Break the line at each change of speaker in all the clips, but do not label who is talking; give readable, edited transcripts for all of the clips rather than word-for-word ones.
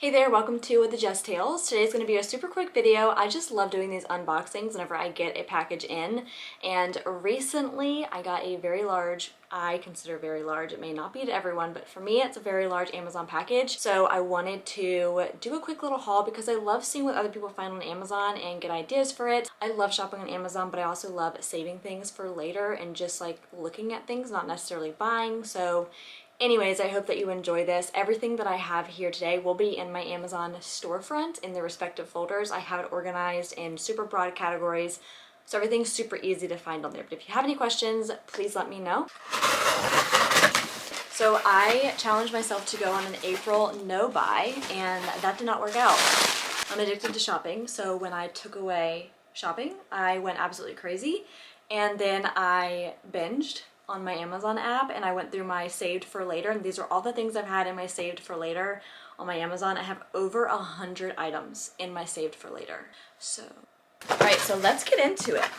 Hey there, welcome to The Just Tales. Today's going to be a super quick video. I just love doing these unboxings whenever I get a package in, and recently I got a very large, I consider very large, it may not be to everyone, but for me it's a very large Amazon package. So I wanted to do a quick little haul because I love seeing what other people find on Amazon and get ideas for it. I love shopping on Amazon, but I also love saving things for later and just like looking at things, not necessarily buying. So anyways, I hope that you enjoy this. Everything that I have here today will be in my Amazon storefront in the respective folders. I have it organized in super broad categories, so everything's super easy to find on there. But if you have any questions, please let me know. So I challenged myself to go on an April no buy, and that did not work out. I'm addicted to shopping, so when I took away shopping, I went absolutely crazy, and then I binged on my Amazon app and I went through my saved for later, and these are all the things I've had in my saved for later on my Amazon. I have over 100 items in my saved for later. So, all right, so let's get into it.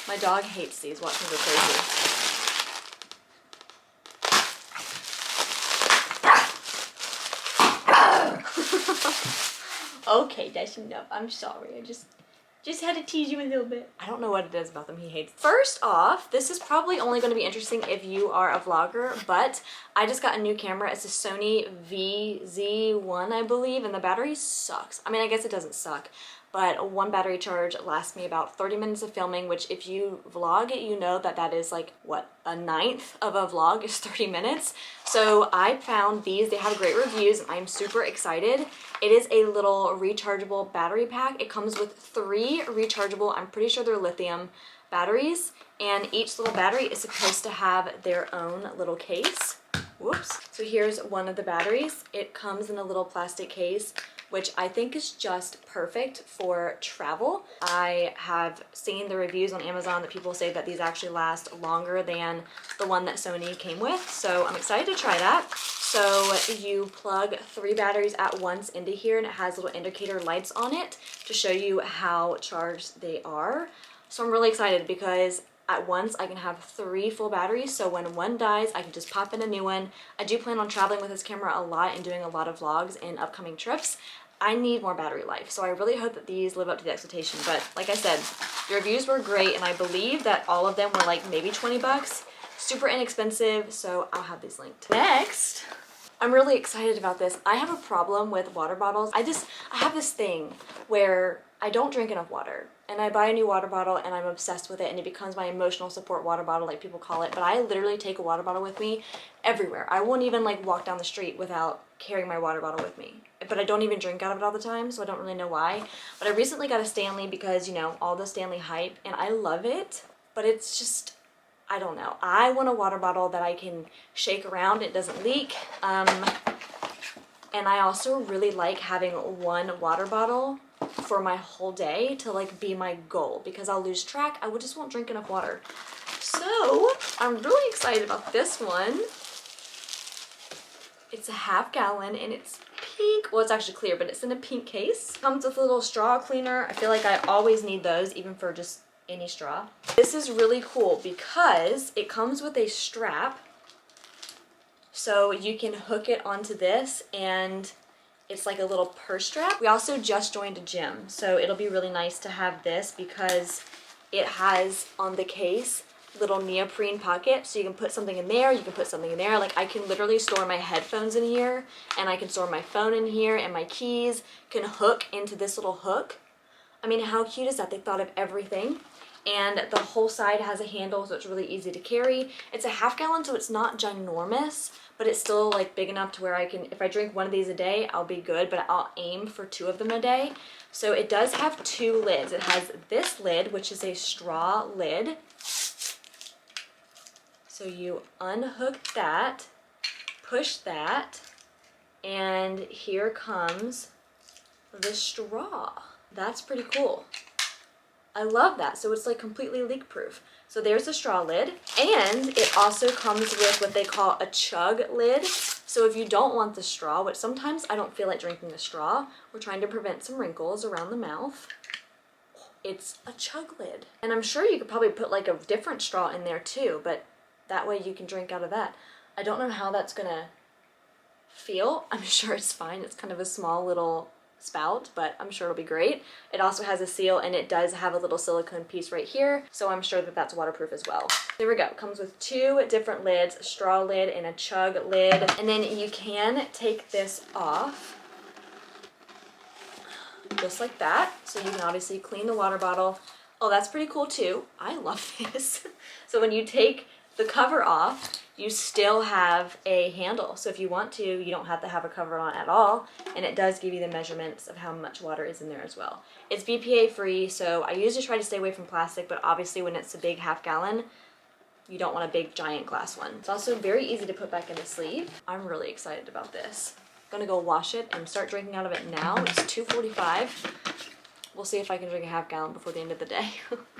My dog hates these. Watch me go crazy. Okay, that's enough. I'm sorry. I just had to tease you a little bit. I don't know what it is about them he hates. First off, this is probably only going to be interesting if you are a vlogger, but I just got a new camera. It's a Sony VZ1, I believe, and the battery sucks. I mean, I guess it doesn't suck, but one battery charge lasts me about 30 minutes of filming, which if you vlog it, you know that that is like, what, a ninth of a vlog is 30 minutes. So I found these. They have great reviews, and I'm super excited. It is a little rechargeable battery pack. It comes with 3 rechargeable, I'm pretty sure they're lithium batteries, and each little battery is supposed to have their own little case. Whoops. So here's one of the batteries. It comes in a little plastic case, which I think is just perfect for travel. I have seen the reviews on Amazon that people say that these actually last longer than the one that Sony came with, so I'm excited to try that. So you plug 3 batteries at once into here, and it has little indicator lights on it to show you how charged they are. So I'm really excited because at once I can have 3 full batteries, so when one dies I can just pop in a new one. I do plan on traveling with this camera a lot and doing a lot of vlogs in upcoming trips. I need more battery life, so I really hope that these live up to the expectation. But like I said, the reviews were great, and I believe that all of them were like maybe 20 bucks. Super inexpensive, so I'll have these linked. Next, I'm really excited about this. I have a problem with water bottles. I have this thing where I don't drink enough water, and I buy a new water bottle and I'm obsessed with it, and it becomes my emotional support water bottle, like people call it. But I literally take a water bottle with me everywhere. I won't even like walk down the street without carrying my water bottle with me. But I don't even drink out of it all the time, so I don't really know why. But I recently got a Stanley because, you know, all the Stanley hype, and I love it, but it's just, I don't know. I want a water bottle that I can shake around, it doesn't leak. And I also really like having one water bottle for my whole day to like be my goal, because I'll lose track. I just won't drink enough water. So I'm really excited about this one. It's a ½ gallon and it's pink. Well, it's actually clear, but it's in a pink case. Comes with a little straw cleaner. I feel like I always need those, even for just any straw. This is really cool because it comes with a strap, so you can hook it onto this, and it's like a little purse strap. We also just joined a gym, so it'll be really nice to have this because it has on the case little neoprene pocket, so you can put something in there, you can put something in there. Like I can literally store my headphones in here, and I can store my phone in here, and my keys can hook into this little hook. I mean, how cute is that? They thought of everything. And the whole side has a handle, so it's really easy to carry. It's a ½ gallon, so it's not ginormous, but it's still like big enough to where I can, if I drink one of these a day, I'll be good, but I'll aim for 2 of them a day. So it does have 2 lids. It has this lid, which is a straw lid. So you unhook that, push that, and here comes the straw. That's pretty cool. I love that. So it's like completely leak proof. So there's the straw lid, and it also comes with what they call a chug lid. So if you don't want the straw, which sometimes I don't feel like drinking the straw, we're trying to prevent some wrinkles around the mouth, it's a chug lid. And I'm sure you could probably put like a different straw in there too, but that way you can drink out of that. I don't know how that's gonna feel. I'm sure it's fine. It's kind of a small little spout, but I'm sure it'll be great. It also has a seal, and it does have a little silicone piece right here, so I'm sure that that's waterproof as well. There we go. It comes with 2 different lids, a straw lid and a chug lid, and then you can take this off just like that, so you can obviously clean the water bottle. Oh, that's pretty cool too. I love this. So when you take the cover off, you still have a handle. So if you want to, you don't have to have a cover on at all. And it does give you the measurements of how much water is in there as well. It's BPA free, so I usually try to stay away from plastic, but obviously when it's a big half gallon, you don't want a big giant glass one. It's also very easy to put back in the sleeve. I'm really excited about this. I'm gonna go wash it and start drinking out of it now. It's 2:45. We'll see if I can drink a half gallon before the end of the day.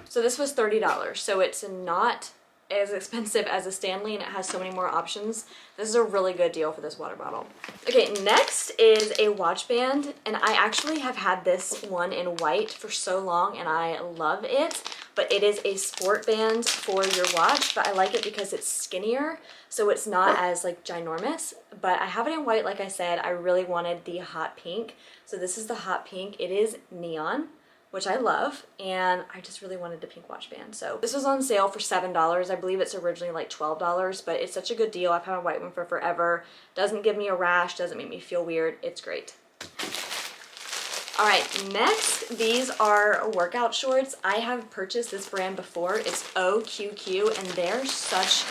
So this was $30, so it's not as expensive as a Stanley, and it has so many more options. This is a really good deal for this water bottle. Okay, next is a watch band, and I actually have had this one in white for so long, and I love it, but it is a sport band for your watch, but I like it because it's skinnier, so it's not as like ginormous, but I have it in white. Like I said, I really wanted the hot pink, so this is the hot pink. It is neon, which I love, and I just really wanted the pink watch band. So this was on sale for $7. I believe it's originally like $12, but it's such a good deal. I've had a white one for forever. Doesn't give me a rash, doesn't make me feel weird. It's great. All right, next, these are workout shorts. I have purchased this brand before. It's OQQ, and they're such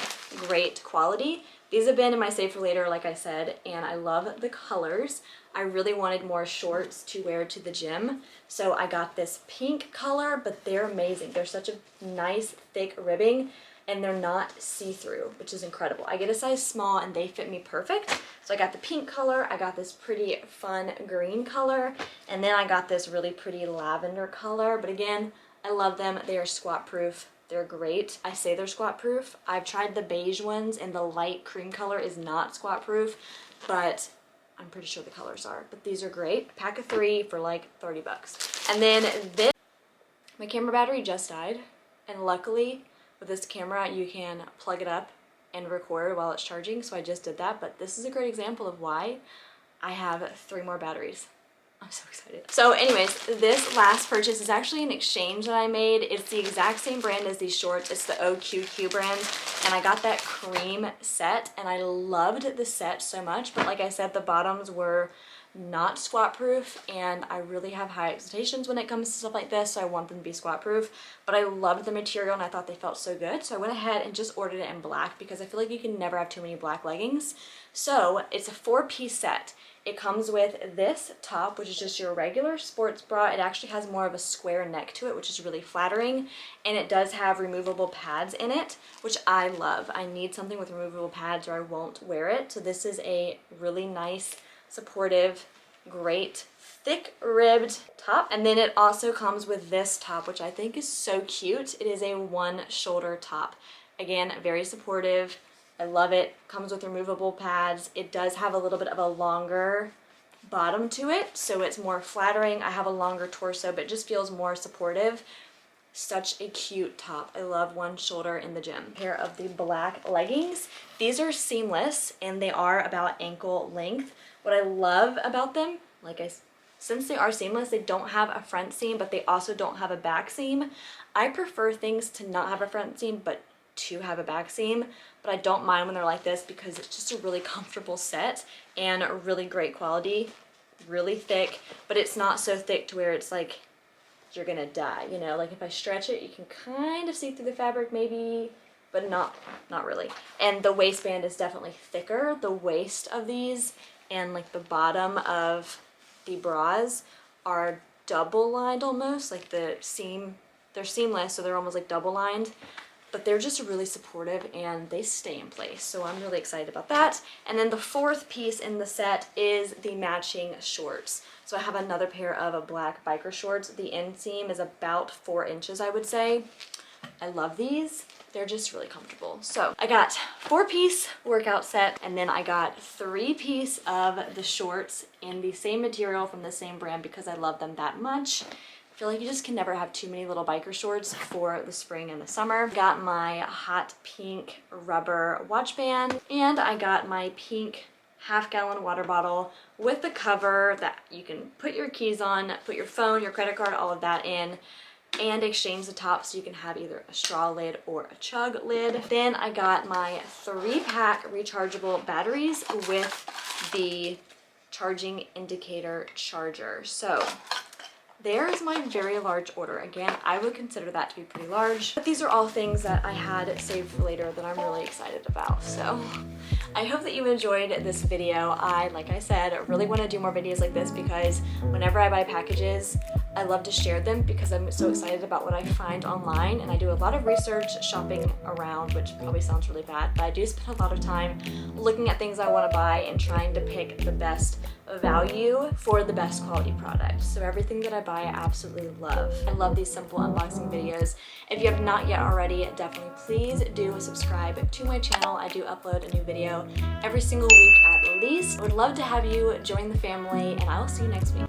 great quality. These have been in my save for later, like I said, and I love the colors. I really wanted more shorts to wear to the gym, so I got this pink color, but they're amazing. They're such a nice, thick ribbing, and they're not see-through, which is incredible. I get a size small, and they fit me perfect. So I got the pink color, I got this pretty fun green color, and then I got this really pretty lavender color. But again, I love them. They are squat-proof. They're great. I say they're squat-proof. I've tried the beige ones, and the light cream color is not squat-proof, but I'm pretty sure the colors are. But these are great. Pack of 3 for like 30 bucks. And then this, my camera battery just died, and luckily with this camera you can plug it up and record while it's charging, so I just did that. But this is a great example of why I have 3 more batteries. I'm so excited. So anyways, this last purchase is actually an exchange that I made. It's the exact same brand as these shorts. It's the OQQ brand, and I got that cream set, and I loved the set so much, but like I said, the bottoms were not squat proof, and I really have high expectations when it comes to stuff like this, so I want them to be squat proof. But I loved the material, and I thought they felt so good, so I went ahead and just ordered it in black because I feel like you can never have too many black leggings. So it's a 4-piece set. It comes with this top, which is just your regular sports bra. It actually has more of a square neck to it, which is really flattering, and it does have removable pads in it, which I love. I need something with removable pads or I won't wear it. So this is a really nice, supportive, great, thick ribbed top. And then it also comes with this top, which I think is so cute. It is a 1-shoulder top. Again, very supportive. I love it. Comes with removable pads. It does have a little bit of a longer bottom to it, so it's more flattering. I have a longer torso, but it just feels more supportive. Such a cute top. I love 1 shoulder in the gym. Pair of the black leggings. These are seamless, and they are about ankle length. What I love about them, since they are seamless, they don't have a front seam, but they also don't have a back seam. I prefer things to not have a front seam, but to have a back seam, but I don't mind when they're like this because it's just a really comfortable set and a really great quality, really thick, but it's not so thick to where it's like you're gonna die, you know? Like if I stretch it, you can kind of see through the fabric maybe, but not really. And the waistband is definitely thicker. The waist of these and like the bottom of the bras are double lined almost, like the seam, they're seamless, so they're almost like double lined. But they're just really supportive and they stay in place. So I'm really excited about that. And then the 4th piece in the set is the matching shorts. So I have another pair of black biker shorts. The inseam is about 4 inches, I would say. I love these. They're just really comfortable. So I got 4-piece workout set, and then I got 3-piece of the shorts in the same material from the same brand because I love them that much. I feel like you just can never have too many little biker shorts for the spring and the summer. Got my hot pink rubber watch band, and I got my pink half-gallon water bottle with the cover that you can put your keys on, put your phone, your credit card, all of that in, and exchange the top so you can have either a straw lid or a chug lid. Then I got my 3-pack rechargeable batteries with the charging indicator charger. So there's my very large order. Again, I would consider that to be pretty large, but these are all things that I had saved for later that I'm really excited about. So I hope that you enjoyed this video. Like I said, really want to do more videos like this because whenever I buy packages, I love to share them because I'm so excited about what I find online, and I do a lot of research shopping around, which probably sounds really bad, but I do spend a lot of time looking at things I want to buy and trying to pick the best value for the best quality product. So everything that I buy, I absolutely love. I love these simple unboxing videos. If you have not yet already, definitely please do subscribe to my channel. I do upload a new video every single week at least. I would love to have you join the family, and I will see you next week.